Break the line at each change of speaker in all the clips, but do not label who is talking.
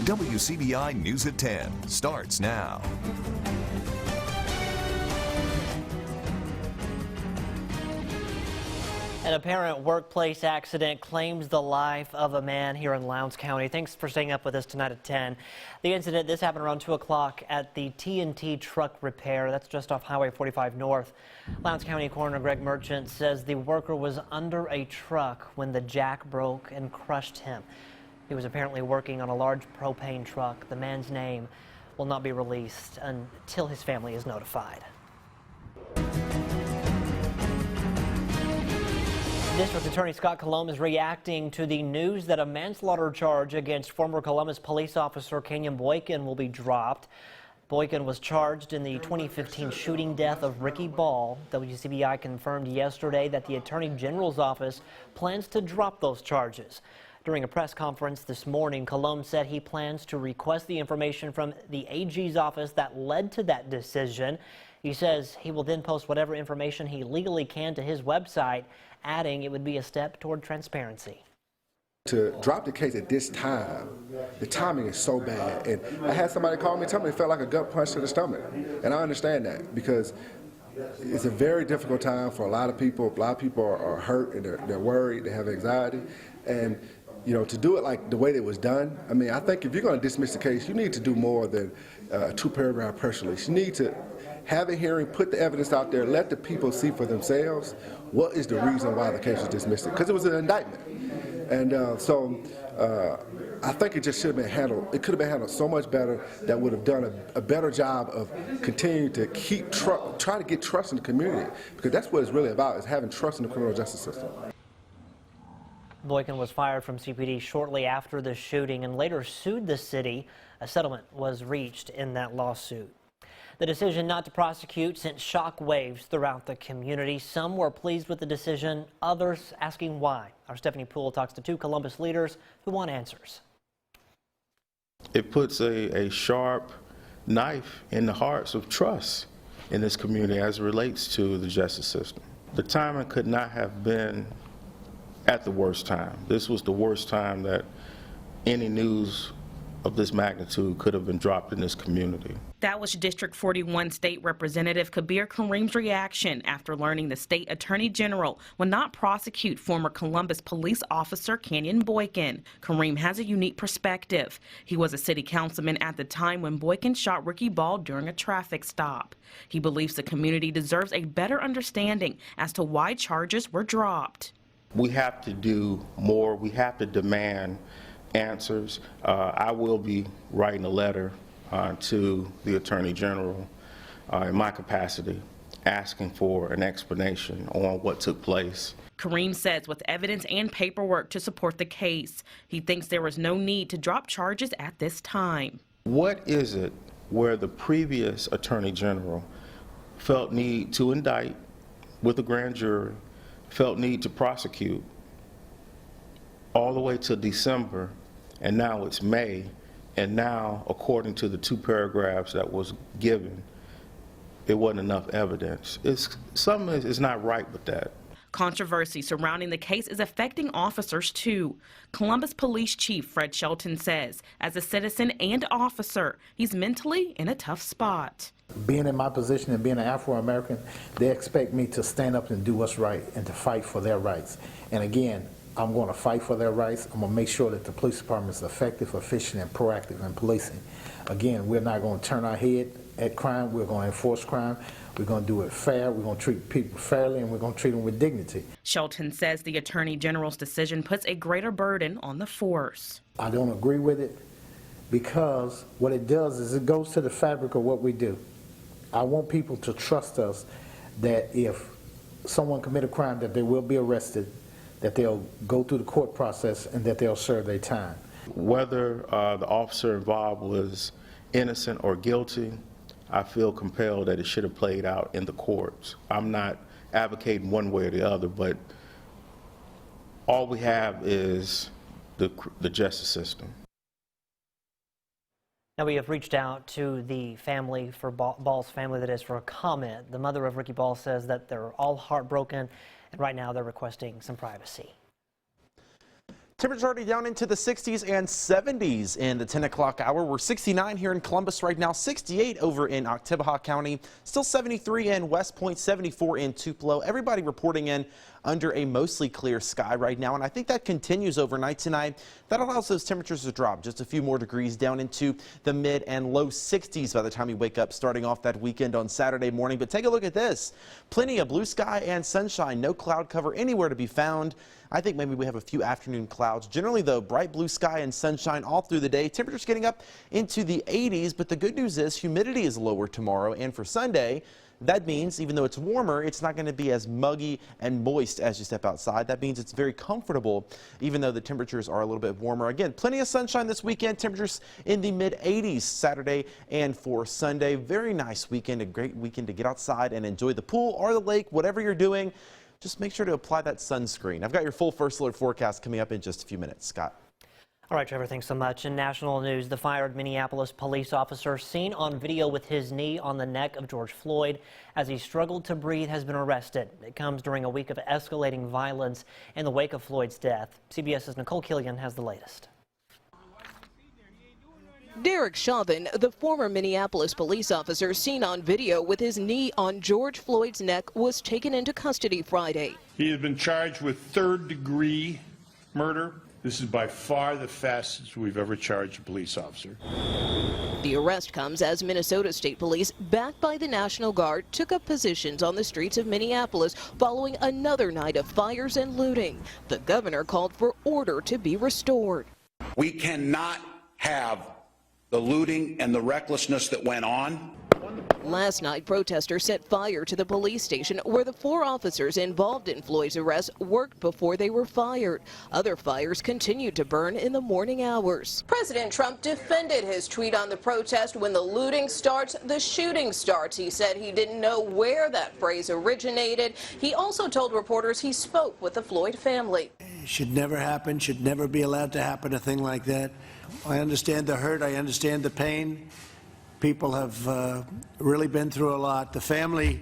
WCBI News at 10 starts now.
An apparent workplace accident claims the life of a man here in Lowndes County. Thanks for staying up with us tonight at 10. The incident, this happened around 2 o'clock at the T&T truck repair. That's just off Highway 45 North. Lowndes County Coroner Greg Merchant says the worker was under a truck when the jack broke and crushed him. He was apparently working on a large propane truck. The man's name will not be released until his family is notified. District Attorney Scott Colomb is reacting to the news that a manslaughter charge against former Columbus police officer Kenyon Boykin will be dropped. Boykin was charged in the 2015 shooting death of Ricky Ball. WCBI confirmed yesterday that the Attorney General's office plans to drop those charges. During a press conference this morning, Colomb said he plans to request the information from the AG's office that led to that decision. He says he will then post whatever information he legally can to his website, adding it would be a step toward transparency.
To drop the case at this time, the timing is so bad. And I had somebody call me and tell me it felt like a gut punch to the stomach. And I understand that because it's a very difficult time for a lot of people. A lot of people are hurt and they're worried, they have anxiety. And you know, to do it like the way it was done, I mean, I think if you're going to dismiss the case, you need to do more than a 2-paragraph press release. You need to have a hearing, put the evidence out there, let the people see for themselves what is the reason why the case was dismissed, because it was an indictment. And I think it just should have been handled. It could have been handled so much better that would have done a better job of continuing to try to get trust in the community, because that's what it's really about, is having trust in the criminal justice system.
Boykin was fired from CPD shortly after the shooting and later sued the city. A settlement was reached in that lawsuit. The decision not to prosecute sent shock waves throughout the community. Some were pleased with the decision, others asking why. Our Stephanie Poole talks to 2 Columbus leaders who want answers.
It puts a sharp knife in the hearts of trust in this community as it relates to the justice system. The timing could not have been at the worst time. This was the worst time that any news of this magnitude could have been dropped in this community.
That was District 41 State Representative Kabir Kareem's reaction after learning the State Attorney General will not prosecute former Columbus police officer Kenyon Boykin. Kareem has a unique perspective. He was a city councilman at the time when Boykin shot Ricky Ball during a traffic stop. He believes the community deserves a better understanding as to why charges were dropped.
We have to do more. We have to demand answers. I will be writing a letter to the Attorney General in my capacity, asking for an explanation on what took place.
Kareem says with evidence and paperwork to support the case, he thinks there was no need to drop charges at this time.
What is it where the previous Attorney General felt need to indict with a grand jury, felt need to prosecute all the way to December, and now it's May, and now, according to the 2 paragraphs that was given, it wasn't enough evidence. Something is not right with that.
Controversy surrounding the case is affecting officers too. Columbus Police Chief Fred Shelton says, as a citizen and officer, he's mentally in a tough spot.
Being in my position and being an Afro-American, they expect me to stand up and do what's right and to fight for their rights. And again, I'm going to fight for their rights. I'm going to make sure that the police department is effective, efficient, and proactive in policing. Again, we're not going to turn our head at crime. We're going to enforce crime. We're going to do it fair. We're going to treat people fairly, and we're going to treat them with dignity.
Shelton says the Attorney General's decision puts a greater burden on the force.
I don't agree with it because what it does is it goes to the fabric of what we do. I want people to trust us that if someone commit a crime, that they will be arrested, that they'll go through the court process, and that they'll serve their time.
Whether the officer involved was innocent or guilty, I feel compelled that it should have played out in the courts. I'm not advocating one way or the other, but all we have is the justice system.
Now we have reached out to the family, for Ball's family that is, for a comment. The mother of Ricky Ball says that they're all heartbroken, and right now they're requesting some privacy.
Temperatures already down into the 60s and 70s in the 10 o'clock hour. We're 69 here in Columbus right now, 68 over in Oktibbeha County, still 73 in West Point, 74 in Tupelo. Everybody reporting in under a mostly clear sky right now, and I think that continues overnight tonight. That allows those temperatures to drop just a few more degrees down into the mid and low 60s by the time we wake up starting off that weekend on Saturday morning. But take a look at this. Plenty of blue sky and sunshine, no cloud cover anywhere to be found. I think maybe we have a few afternoon clouds. Generally, though, bright blue sky and sunshine all through the day. Temperatures getting up into the 80s, but the good news is humidity is lower tomorrow. And for Sunday, that means even though it's warmer, it's not going to be as muggy and moist as you step outside. That means it's very comfortable, even though the temperatures are a little bit warmer. Again, plenty of sunshine this weekend. Temperatures in the mid 80s Saturday and for Sunday. Very nice weekend, a great weekend to get outside and enjoy the pool or the lake, whatever you're doing. Just make sure to apply that sunscreen. I've got your full first alert forecast coming up in just a few minutes. Scott.
All right, Trevor, thanks so much. In national news, the fired Minneapolis police officer seen on video with his knee on the neck of George Floyd as he struggled to breathe has been arrested. It comes during a week of escalating violence in the wake of Floyd's death. CBS's Nicole Killian has the latest.
Derek Chauvin, the former Minneapolis police officer seen on video with his knee on George Floyd's neck, was taken into custody Friday.
He has been charged with third-degree murder. This is by far the fastest we've ever charged a police officer.
The arrest comes as Minnesota State Police, backed by the National Guard, took up positions on the streets of Minneapolis following another night of fires and looting. The governor called for order to be restored.
We cannot have the looting and the recklessness that went on.
Last night, protesters set fire to the police station where the 4 officers involved in Floyd's arrest worked before they were fired. Other fires continued to burn in the morning hours. President Trump defended his tweet on the protest, "When the looting starts, the shooting starts." He said he didn't know where that phrase originated. He also told reporters he spoke with the Floyd family.
It should never happen, should never be allowed to happen, a thing like that. I understand the hurt, I understand the pain. People have really been through a lot. The family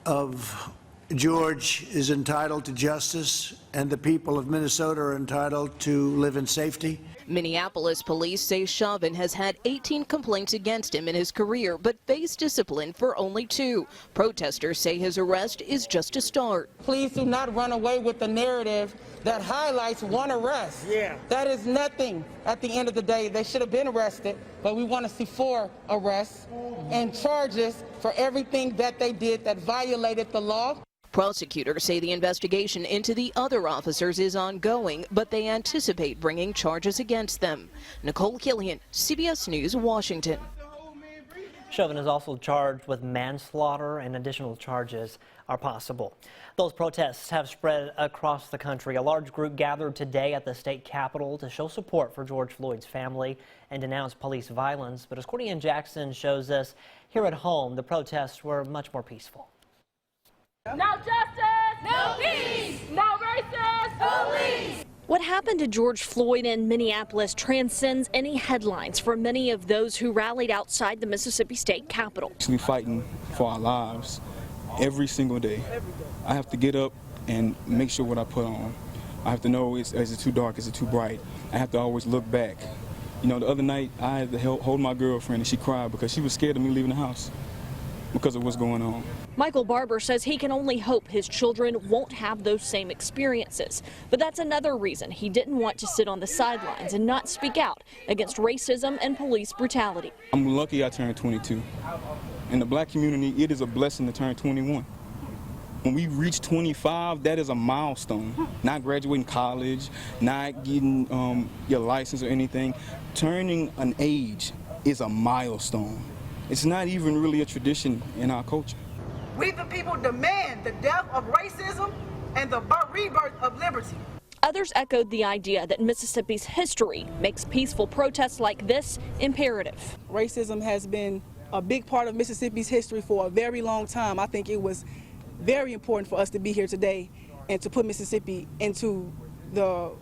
of George is entitled to justice, and the people of Minnesota are entitled to live in safety.
Minneapolis police say Chauvin has had 18 complaints against him in his career, but faced discipline for only 2. Protesters say his arrest is just a start.
Please do not run away with the narrative that highlights one arrest. That is nothing. At the end of the day, they should have been arrested, but we want to see 4 arrests and charges for everything that they did that violated the law.
Prosecutors say the investigation into the other officers is ongoing, but they anticipate bringing charges against them. Nicole Killian, CBS News, Washington.
Chauvin is also charged with manslaughter, and additional charges are possible. Those protests have spread across the country. A large group gathered today at the state capitol to show support for George Floyd's family and denounce police violence. But as Courtney and Jackson shows us, here at home, the protests were much more peaceful.
No justice, no peace, no racist police.
What happened to George Floyd in Minneapolis transcends any headlines for many of those who rallied outside the Mississippi State Capitol.
We're fighting for our lives every single day. I have to get up and make sure what I put on. I have to know is it too dark, is it too bright. I have to always look back. You know, the other night I had to hold my girlfriend and she cried because she was scared of me leaving the house because of what's going on.
Michael Barber says he can only hope his children won't have those same experiences. But that's another reason he didn't want to sit on the sidelines and not speak out against racism and police brutality.
I'm lucky I turned 22. In the black community, it is a blessing to turn 21. When we reach 25, that is a milestone. Not graduating college, not getting your license or anything. Turning an age is a milestone. It's not even really a tradition in our culture.
We the people demand the death of racism and the rebirth of liberty.
Others echoed the idea that Mississippi's history makes peaceful protests like this imperative.
Racism has been a big part of Mississippi's history for a very long time. I think it was very important for us to be here today and to put Mississippi into the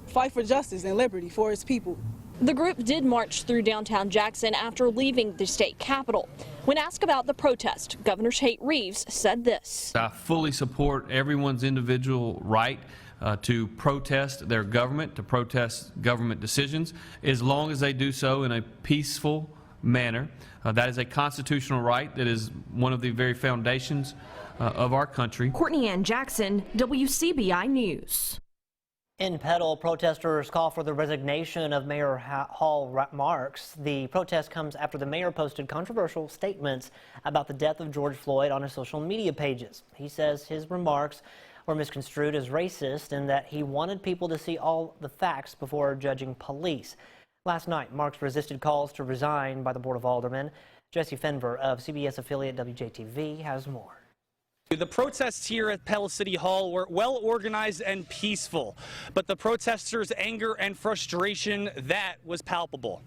fight for justice and liberty for its people.
The group did march through downtown Jackson after leaving the state capitol. When asked about the protest, Governor Tate Reeves said this.
I fully support everyone's individual right to protest their government, to protest government decisions, as long as they do so in a peaceful manner. That is a constitutional right that is one of the very foundations of our country.
Courtney Ann Jackson, WCBI News.
In Petal, protesters call for the resignation of Mayor Hal Marks. The protest comes after the mayor posted controversial statements about the death of George Floyd on his social media pages. He says his remarks were misconstrued as racist and that he wanted people to see all the facts before judging police. Last night, Marks resisted calls to resign by the Board of Aldermen. Jesse Fenver of CBS affiliate WJTV has more.
The protests here at Pella City Hall were well organized and peaceful, but the protesters' anger and frustration, that was palpable.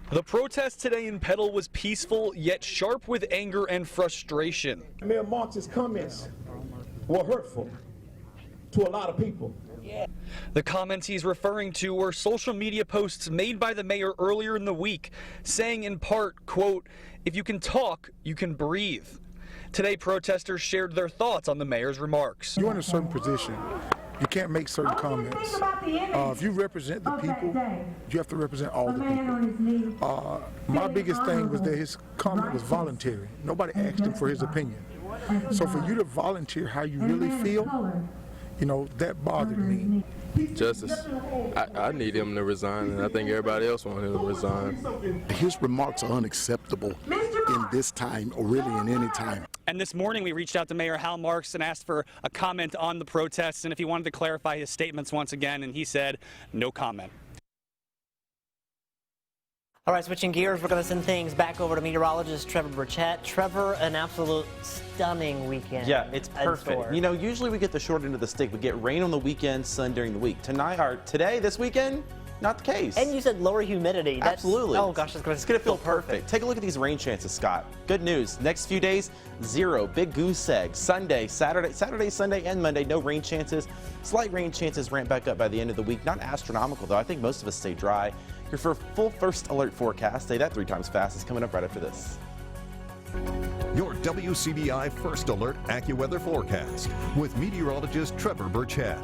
The protest today in Petal was peaceful, yet sharp with anger and frustration.
Mayor Marks' comments were hurtful to a lot of people.
The comments he's referring to were social media posts made by the mayor earlier in the week, saying in part, quote, "If you can talk, you can breathe." Today, protesters shared their thoughts on the mayor's remarks.
You're in a certain position. You can't make certain comments. If you represent the people, you have to represent all the people. My biggest thing was that his comment was voluntary. Nobody asked him for his opinion. So for you to volunteer how you really feel, you know, that bothered me.
Justice. I need him to resign, and I think everybody else wants him to resign.
His remarks are unacceptable in this time, or really in any time.
And this morning we reached out to Mayor Hal Marks and asked for a comment on the protests and if he wanted to clarify his statements once again, and he said no comment.
All right, switching gears, we're going to send things back over to meteorologist Trevor Burchett. Trevor, an absolute stunning weekend.
Yeah, it's perfect. You know, usually we get the short end of the stick. We get rain on the weekend, sun during the week. Today, this weekend, not the case.
And you said lower humidity.
Absolutely.
Oh gosh,
it's going to feel perfect. Take a look at these rain chances, Scott. Good news. Next few days, 0. Big goose egg. Sunday, Saturday, Sunday, and Monday, no rain chances. Slight rain chances ramp back up by the end of the week. Not astronomical, though. I think most of us stay dry. Here for a full first alert forecast. Say that 3 times fast is coming up right after this.
Your WCBI First Alert AccuWeather forecast with meteorologist Trevor Burchett.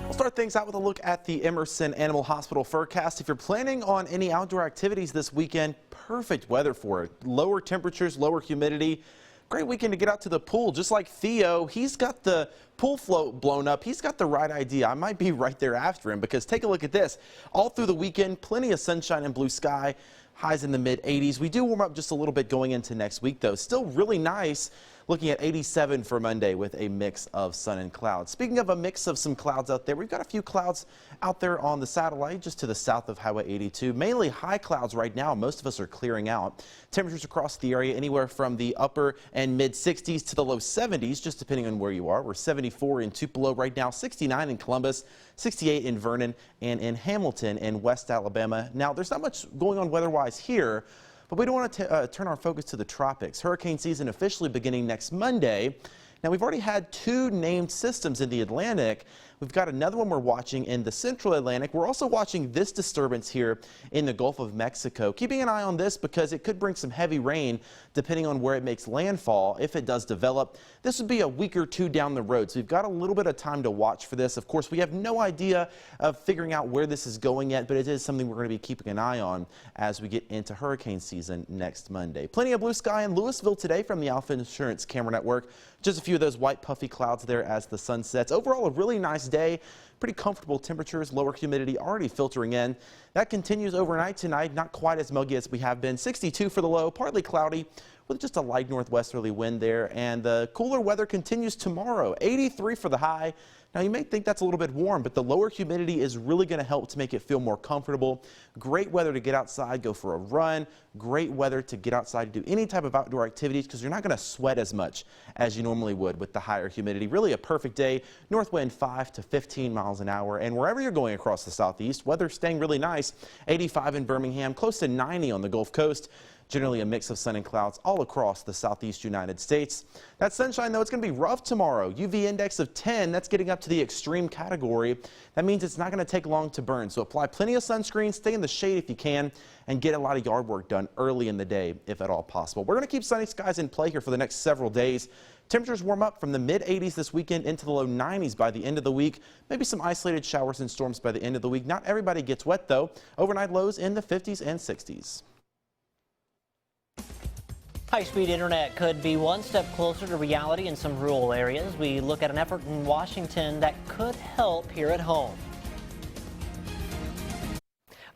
We'll start things out with a look at the Emerson Animal Hospital forecast. If you're planning on any outdoor activities this weekend, perfect weather for it. Lower temperatures, lower humidity. Great weekend to get out to the pool. Just like Theo, he's got the pool float blown up. He's got the right idea. I might be right there after him because take a look at this. All through the weekend, plenty of sunshine and blue sky. Highs in the mid-80s. We do warm up just a little bit going into next week, though. Still really nice. Looking at 87 for Monday with a mix of sun and clouds. Speaking of a mix of some clouds out there, we've got a few clouds out there on the satellite just to the south of Highway 82. Mainly high clouds right now. Most of us are clearing out. Temperatures across the area anywhere from the upper and mid 60s to the low 70s, just depending on where you are. We're 74 in Tupelo right now, 69 in Columbus, 68 in Vernon, and in Hamilton in West Alabama. Now, there's not much going on weather-wise here, but we don't want to turn our focus to the tropics. Hurricane season officially beginning next Monday. Now, we've already had 2 named systems in the Atlantic. We've got another one we're watching in the central Atlantic. We're also watching this disturbance here in the Gulf of Mexico. Keeping an eye on this because it could bring some heavy rain depending on where it makes landfall. If it does develop, this would be a week or 2 down the road. So we've got a little bit of time to watch for this. Of course, we have no idea of figuring out where this is going yet, but it is something we're going to be keeping an eye on as we get into hurricane season next Monday. Plenty of blue sky in Louisville today from the Alpha Insurance Camera Network. Just a few of those white puffy clouds there as the sun sets. Overall, a really nice day. Pretty comfortable temperatures, lower humidity already filtering in. That continues overnight tonight, not quite as muggy as we have been. 62 for the low, partly cloudy with just a light northwesterly wind there. And the cooler weather continues tomorrow, 83 for the high. Now, you may think that's a little bit warm, but the lower humidity is really going to help to make it feel more comfortable. Great weather to get outside, go for a run. Great weather to get outside to do any type of outdoor activities because you're not going to sweat as much as you normally would with the higher humidity. Really a perfect day. North wind 5 to 15 miles an hour. And wherever you're going across the southeast, weather staying really nice. 85 in Birmingham, close to 90 on the Gulf Coast. Generally a mix of sun and clouds all across the southeast United States. That sunshine, though, it's going to be rough tomorrow. UV index of 10, that's getting up to the extreme category. That means it's not going to take long to burn. So apply plenty of sunscreen, stay in the shade if you can, and get a lot of yard work done early in the day, if at all possible. We're going to keep sunny skies in play here for the next several days. Temperatures warm up from the mid-80s this weekend into the low 90s by the end of the week. Maybe some isolated showers and storms by the end of the week. Not everybody gets wet, though. Overnight lows in the 50s and 60s.
High-speed internet could be one step closer to reality in some rural areas. We look at an effort in Washington that could help here at home.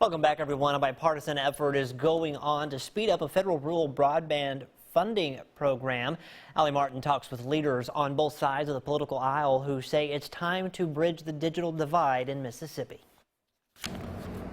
Welcome back, everyone. A bipartisan effort is going on to speed up a federal rural broadband funding program. Allie Martin talks with leaders on both sides of the political aisle who say it's time to bridge the digital divide in Mississippi.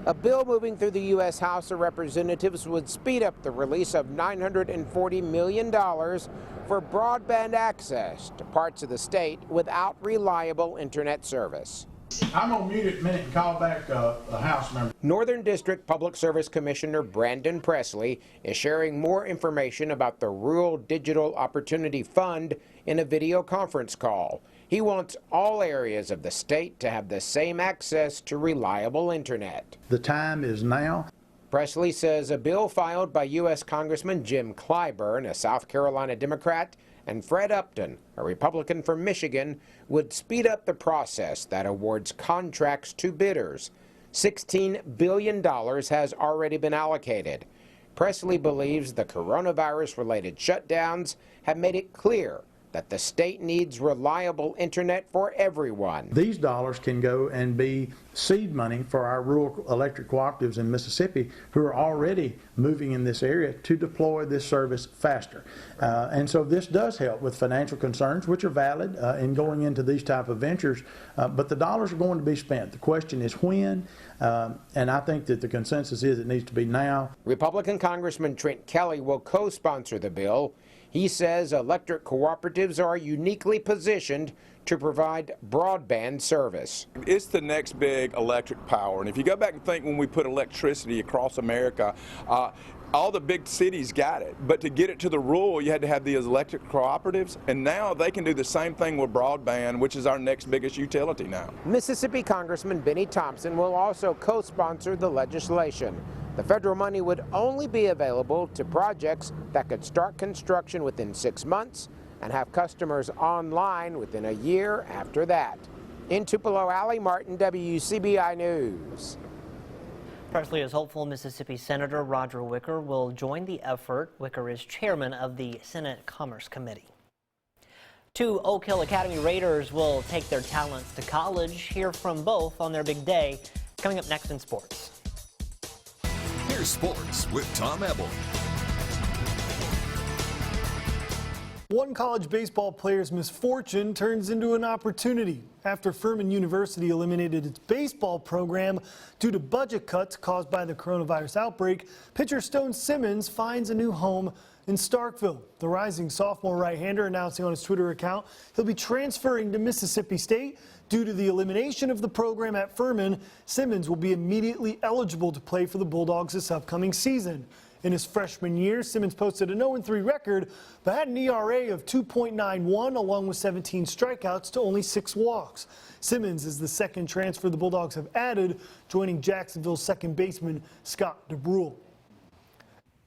A bill moving through the U.S. House of Representatives would speed up the release of $940 million for broadband access to parts of the state without reliable internet service.
I'm going to mute it a minute and call back a House member.
Northern District Public Service Commissioner Brandon Presley is sharing more information about the Rural Digital Opportunity Fund in a video conference call. He wants all areas of the state to have the same access to reliable internet.
The time is now.
Presley says a bill filed by U.S. Congressman Jim Clyburn, a South Carolina Democrat, and Fred Upton, a Republican from Michigan, would speed up the process that awards contracts to bidders. $16 billion has already been allocated. Presley believes the coronavirus-related shutdowns have made it clear that the state needs reliable internet for everyone.
These dollars can go and be seed money for our rural electric cooperatives in Mississippi who are already moving in this area to deploy this service faster. And so this does help with financial concerns, which are valid in going into these type of ventures, but the dollars are going to be spent. The question is when, and I think that the consensus is it needs to be now.
Republican Congressman Trent Kelly will co-sponsor the bill. He says electric cooperatives are uniquely positioned to provide broadband service.
It's the next big electric power, and if you go back and think when we put electricity across America, all the big cities got it, but to get it to the rural, you had to have these electric cooperatives, and now they can do the same thing with broadband, which is our next biggest utility now.
Mississippi Congressman Benny Thompson will also co-sponsor the legislation. The federal money would only be available to projects that could start construction within 6 months and have customers online within a year after that. In Tupelo, Allie Martin, WCBI News.
Presley is hopeful Mississippi Senator Roger Wicker will join the effort. Wicker is chairman of the Senate Commerce Committee. 2 Oak Hill Academy Raiders will take their talents to college. Hear from both on their big day. Coming up next in sports.
Here's sports with Tom Ebel.
One college baseball player's misfortune turns into an opportunity. After Furman University eliminated its baseball program due to budget cuts caused by the coronavirus outbreak, pitcher Stone Simmons finds a new home in Starkville. The rising sophomore right-hander announcing on his Twitter account he'll be transferring to Mississippi State. Due to the elimination of the program at Furman, Simmons will be immediately eligible to play for the Bulldogs this upcoming season. In his freshman year, Simmons posted an 0-3 record, but had an ERA of 2.91 along with 17 strikeouts to only 6 walks. Simmons is the second transfer the Bulldogs have added, joining Jacksonville's second baseman Scott DeBrule.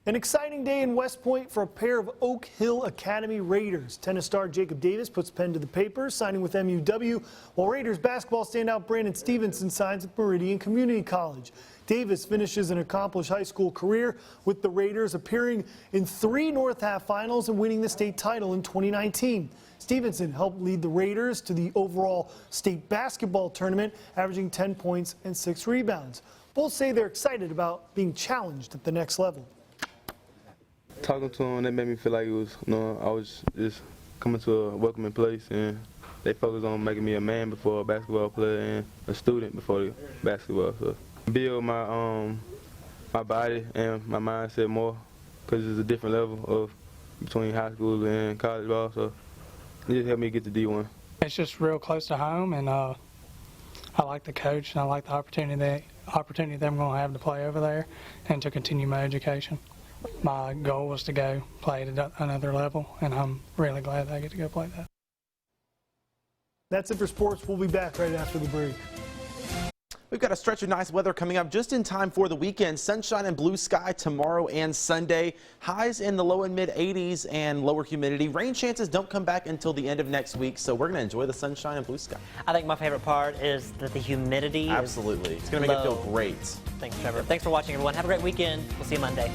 An exciting day in West Point for a pair of Oak Hill Academy Raiders. Tennis star Jacob Davis puts pen to the paper, signing with MUW, while Raiders basketball standout Brandon Stevenson signs at Meridian Community College. Davis finishes an accomplished high school career with the Raiders appearing in 3 North Half finals and winning the state title in 2019. Stevenson helped lead the Raiders to the overall state basketball tournament, averaging 10 points and 6 rebounds. Both say they're excited about being challenged at the next level.
Talking to them, they made me feel like it was, I was just coming to a welcoming place, and they focused on making me a man before a basketball player and a student before the basketball. So build my my body and my mindset more, because it's a different level of between high school and college ball. So it just helped me get to D1.
It's just real close to home, and I like the coach, and I like the opportunity that I'm going to have to play over there and to continue my education. my goal was to go play at another level, and I'm really glad that I get to go play that.
That's it for sports. We'll be back right after the break.
We've got a stretch of nice weather coming up just in time for the weekend. Sunshine and blue sky tomorrow and Sunday. Highs in the low and mid 80s and lower humidity. Rain chances don't come back until the end of next week, so we're going to enjoy the sunshine and blue sky.
I think my favorite part is that the humidity
Absolutely. It's going to make it feel great.
Thanks, Trevor. Thanks for watching, everyone. Have a great weekend. We'll see you Monday.